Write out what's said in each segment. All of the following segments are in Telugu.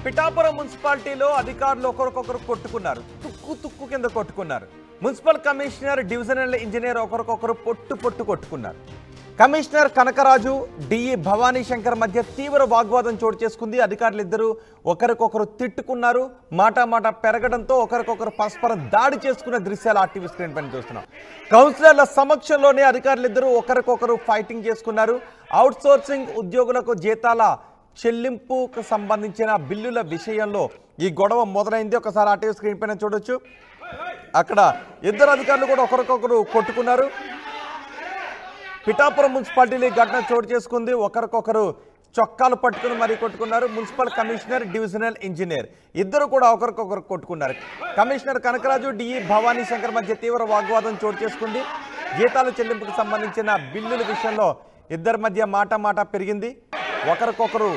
పిఠాపురం మున్సిపాలిటీలో అధికారులు ఒకరికొకరు కొట్టుకున్నారు. తుక్కు కింద కొట్టుకున్నారు. మున్సిపల్ కమిషనర్, డివిజనల్ ఇంజనీర్ ఒకరికొకరు పొట్టు కొట్టుకున్నారు. కమిషనర్ కనకరాజు, డిఈ భవానీ శంకర్ మధ్య తీవ్ర వాగ్వాదం చోటు చేసుకుంది. అధికారులు ఇద్దరు ఒకరికొకరు తిట్టుకున్నారు. మాట పెరగడంతో ఒకరికొకరు పరస్పర దాడి చేసుకునే దృశ్యాలు ఆర్టీవీ స్క్రీన్ పైన చూస్తున్నాం. కౌన్సిలర్ల సమక్షంలోనే అధికారులు ఇద్దరు ఒకరికొకరు ఫైటింగ్ చేసుకున్నారు. అవుట్ సోర్సింగ్ ఉద్యోగులకు జీతాల చెల్లింపుకు సంబంధించిన బిల్లుల విషయంలో ఈ గొడవ మొదలైంది. ఒకసారి ఆర్టీవీ స్క్రీన్ పైన చూడొచ్చు. అక్కడ ఇద్దరు అధికారులు కూడా ఒకరికొకరు కొట్టుకున్నారు. పిఠాపురం మున్సిపాలిటీలో ఘటన చోటు చేసుకుంది. ఒకరికొకరు చొక్కాలు పట్టుకుని మరీ కొట్టుకున్నారు. మున్సిపల్ కమిషనర్, డివిజనల్ ఇంజనీర్ ఇద్దరు కూడా ఒకరికొకరు కొట్టుకున్నారు. కమిషనర్ కనకరాజు, డిఈ భవానీ శంకర్ మధ్య తీవ్ర వాగ్వాదం చోటు చేసుకుంది. జీతాల చెల్లింపుకు సంబంధించిన బిల్లుల విషయంలో ఇద్దరి మధ్య మాట పెరిగింది. ఒకరికొకరు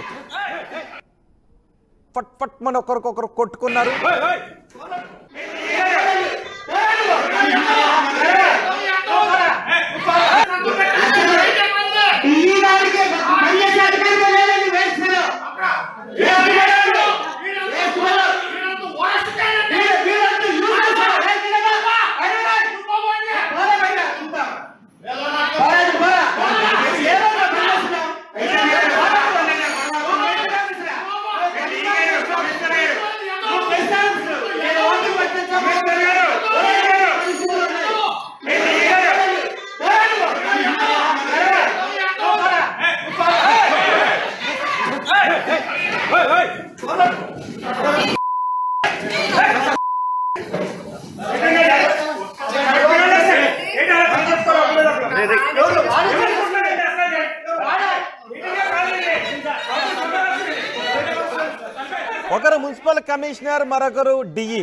ఫట్ ఒకరికొకరు కొట్టుకున్నారు. ఒకరు మున్సిపల్ కమిషనర్, మరొకరు DE.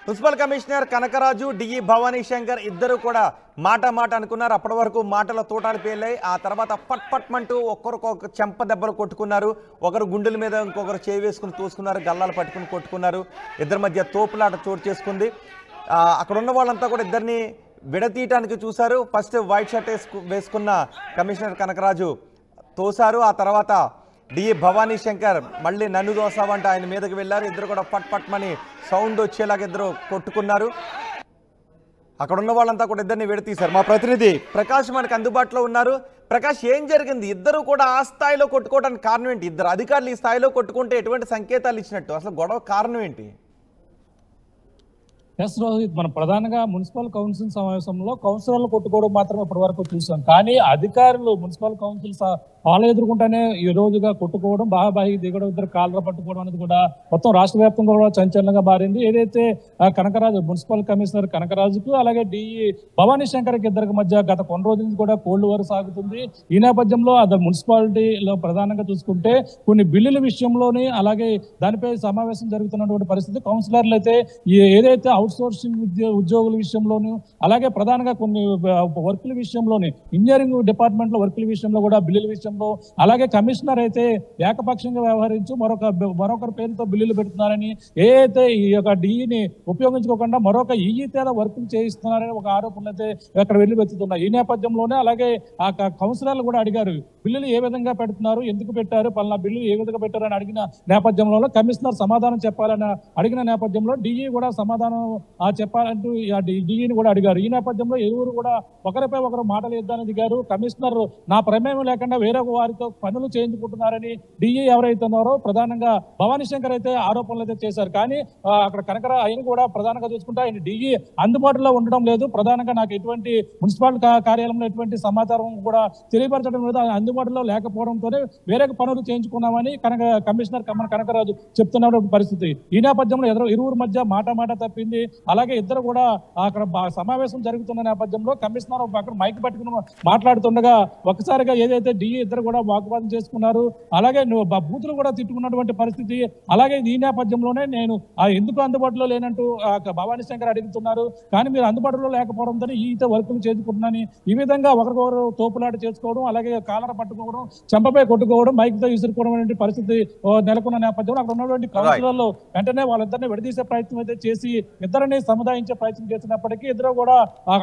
Municipal commissioner Kanakaraju, DE Bhavani Shankar ఇద్దరు కూడా మాట అనుకున్నారు. అప్పటి వరకు మాటల తోటాలు పేలాయి. ఆ తర్వాత పట్మంటూ ఒక్కరికొక చెంప దెబ్బలు కొట్టుకున్నారు. ఒకరు గుండెల మీద ఇంకొకరు చేయి వేసుకుని తోసుకున్నారు. గల్లాలు పట్టుకుని కొట్టుకున్నారు. ఇద్దరి మధ్య తోపులాట చోటు చేసుకుంది. అక్కడ ఉన్న వాళ్ళంతా కూడా ఇద్దరిని విడతీయటానికి చూశారు. ఫస్ట్ వైట్ షర్ట్ వేసుకున్న కమిషనర్ కనకరాజు తోశారు. ఆ తర్వాత డిఈ భవానీ శంకర్ మళ్ళీ నన్ను దోసావంటే ఆయన మీదకి వెళ్ళారు. ఇద్దరు కూడా పట్మని సౌండ్ వచ్చేలాగా ఇద్దరు కొట్టుకున్నారు. అక్కడ ఉన్న వాళ్ళంతా కూడా ఇద్దరిని విడతీశారు. మా ప్రతినిధి ప్రకాష్ మనకు అందుబాటులో ఉన్నారు. ప్రకాష్, ఏం జరిగింది? ఇద్దరు కూడా ఆ స్థాయిలో కొట్టుకోవడానికి కారణం ఏంటి? ఇద్దరు అధికారులు ఈ స్థాయిలో కొట్టుకుంటే ఎటువంటి సంకేతాలు ఇచ్చినట్టు? అసలు గొడవ కారణం ఏంటి? రోహిత్, మనం ప్రధానంగా మున్సిపల్ కౌన్సిల్ సమావేశంలో కౌన్సిలర్లు కొట్టుకోవడం మాత్రం ఇప్పటి వరకు చూసాం. కానీ అధికారులు మున్సిపల్ కౌన్సిల్ వాళ్ళు ఎదుర్కొంటేనే ఈ రోజుగా కొట్టుకోవడం, బాబాయి దిగడం, ఇద్దరు కాళ్ళ పట్టుకోవడం అనేది కూడా మొత్తం రాష్ట్ర వ్యాప్తంగా కూడా సంచలనంగా మారింది. ఏదైతే కనకరాజు, మున్సిపల్ కమిషనర్ కనకరాజుకు, అలాగే డిఈ భవానీ శంకర్కి ఇద్దరికి మధ్య గత కొన్ని రోజుల నుంచి కూడా కోల్డ్ వార్ సాగుతుంది. ఈ నేపథ్యంలో అది మున్సిపాలిటీలో ప్రధానంగా చూసుకుంటే కొన్ని బిల్లుల విషయంలోని, అలాగే దానిపై సమావేశం జరుగుతున్నటువంటి పరిస్థితి. కౌన్సిలర్లు అయితే ఏదైతే అవుట్ సోర్సింగ్ ఉద్యోగుల విషయంలోను, అలాగే ప్రధానంగా కొన్ని వర్కుల విషయంలోని, ఇంజనీరింగ్ డిపార్ట్మెంట్ లో వర్కుల విషయంలో కూడా బిల్లుల విషయంలో, అలాగే కమిషనర్ అయితే ఏకపక్షంగా వ్యవహరించు మరొకరి పేరుతో బిల్లులు పెడుతున్నారని, ఏదైతే ఈ యొక్క డిఈని ఉపయోగించుకోకుండా మరొక ఈఈ తేడా వర్కులు చేయిస్తున్నారని ఒక ఆరోపణలు అయితే అక్కడ వెల్లువెత్తుతున్నాయి. ఈ నేపథ్యంలోనే అలాగే ఆ కౌన్సిలర్లు కూడా అడిగారు, బిల్లులు ఏ విధంగా పెడుతున్నారు, ఎందుకు పెట్టారు, పలానా బిల్లు ఏ విధంగా పెట్టారని అడిగిన నేపథ్యంలో కమిషనర్ సమాధానం చెప్పాలని అడిగిన నేపథ్యంలో డిఈ కూడా సమాధానం చెప్పాలంటూ డిఈని కూడా అడిగారు. ఈ నేపథ్యంలో ఎవరు కూడా ఒకరిపై ఒకరు మాటలు ఇద్దామని దిగారు. కమిషనర్ నా ప్రమేయం లేకుండా వేరొక వారితో పనులు చేయించుకుంటున్నారని డిఈ ఎవరైతే ఉన్నారో ప్రధానంగా భవానీ శంకర్ అయితే ఆరోపణలు అయితే చేశారు. కానీ అక్కడ కనకరా ఆయన కూడా ప్రధానంగా చూసుకుంటే ఆయన డిఈ అందుబాటులో ఉండడం లేదు. ప్రధానంగా నాకు ఎటువంటి మున్సిపల్ కార్యాలయంలో ఎటువంటి సమాచారం కూడా తెలియపరచడం లేదు, అందుబాటులో లేకపోవడంతోనే వేరే పనులు చేయించుకున్నామని కమిషనర్ కనకరాజు చెప్తున్న పరిస్థితి. ఈ నేపథ్యంలో ఇరువురు మధ్య మాట తప్పింది. అలాగే ఇద్దరు కూడా అక్కడ సమావేశం జరుగుతున్న నేపథ్యంలో కమిషనర్ అక్కడ మైక్ పట్టుకుని మాట్లాడుతుండగా ఒకసారిగా ఏదైతే డిఈ ఇద్దరు కూడా వాగ్వాదం చేసుకున్నారు. అలాగే బూతులు కూడా తిట్టుకున్నటువంటి పరిస్థితి. అలాగే ఈ నేపథ్యంలోనే నేను ఎందుకు అందుబాటులో లేనంటూ భవానీ శంకర్ అడుగుతున్నారు. కానీ మీరు అందుబాటులో లేకపోవడంతో ఈత వర్కులు చేసుకుంటున్నాను, ఈ విధంగా ఒకరికొకరు తోపులాట చేసుకోవడం, అలాగే కాలర పట్టుకోవడం, చెంపపై కొట్టుకోవడం, మైక్ తో విసురుకోవడం అనే పరిస్థితి నెలకొన్న నేపథ్యంలో అక్కడ ఉన్నటువంటి కౌన్సిలర్లు వెంటనే వాళ్ళిద్దరిని విడదీసే ప్రయత్నం అయితే చేసి ఇద్దరు ఇద్దరిని సముదాయించే ప్రయత్నం చేసినప్పటికీ ఇద్దరు కూడా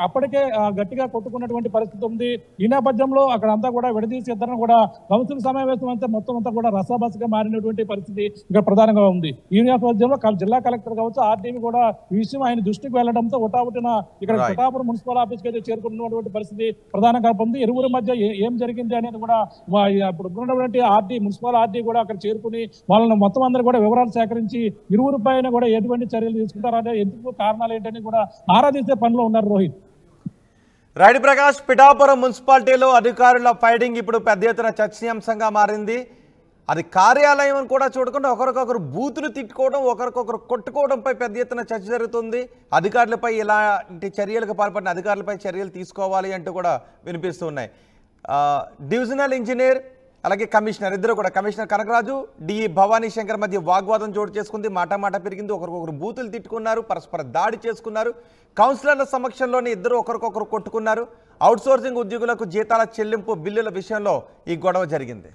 అప్పటికే గట్టిగా కొట్టుకున్నటువంటి పరిస్థితి ఉంది. ఈ నేపథ్యంలో అక్కడ అంతా కూడా విడదీసి ఇద్దరు కూడా కౌన్సిల్ సమావేశం అంతా మొత్తం అంతా కూడా రసాబసగా మారినటువంటి పరిస్థితి ఇక్కడ ప్రధానంగా ఉంది. ఈ నేపథ్యంలో జిల్లా కలెక్టర్ కావచ్చు, ఆర్డీవి కూడా ఈ విషయం ఆయన దృష్టికి వెళ్లడంతో ఒటావుటిన ఇక్కడ పిఠాపురం మున్సిపల్ ఆఫీస్ కి అయితే చేరుకున్నటువంటి పరిస్థితి ప్రధానంగా ఉంది. ఇరువురి మధ్య ఏం జరిగింది అనేది కూడా ఇప్పుడు ఉన్నటువంటి ఆర్డీ మున్సిపల్ ఆర్డీ కూడా అక్కడ చేరుకుని వాళ్ళని మొత్తం అందరూ కూడా వివరాలు సేకరించి ఇరువురి పైన కూడా ఎటువంటి చర్యలు తీసుకుంటారనే ఎందుకు కారణాలు ఏంటని కూడా ఆరాధించే పనిలో ఉన్నారు రోహిత్. రైట్ ప్రకాష్, పిఠాపురం మున్సిపాలిటీలో అధికారుల ఫైటింగ్ ఇప్పుడు పెద్ద ఎత్తున చర్చనీయాంశంగా మారింది. అది కార్యాలయం కూడా చూడకుండా ఒకరికొకరు బూతులు తిట్టుకోవడం, ఒకరికొకరు కొట్టుకోవడంపై పెద్ద ఎత్తున చర్చ జరుగుతుంది. అధికారులపై ఇలాంటి చర్యలకు పాల్పడిన అధికారులపై చర్యలు తీసుకోవాలి అంటూ కూడా వినిపిస్తున్నాయి. డివిజనల్ ఇంజనీర్ అలాగే కమిషనర్ ఇద్దరు కూడా, కమిషనర్ కనకరాజు, డిఈ భవానీ శంకర్ మధ్య వాగ్వాదం చోటు చేసుకుంది. మాట పెరిగింది, ఒకరికొకరు బూతులు తిట్టుకున్నారు, పరస్పర దాడి చేసుకున్నారు. కౌన్సిలర్ల సమక్షంలోనే ఇద్దరు ఒకరికొకరు కొట్టుకున్నారు. అవుట్సోర్సింగ్ ఉద్యోగులకు జీతాల చెల్లింపు బిల్లుల విషయంలో ఈ గొడవ జరిగింది.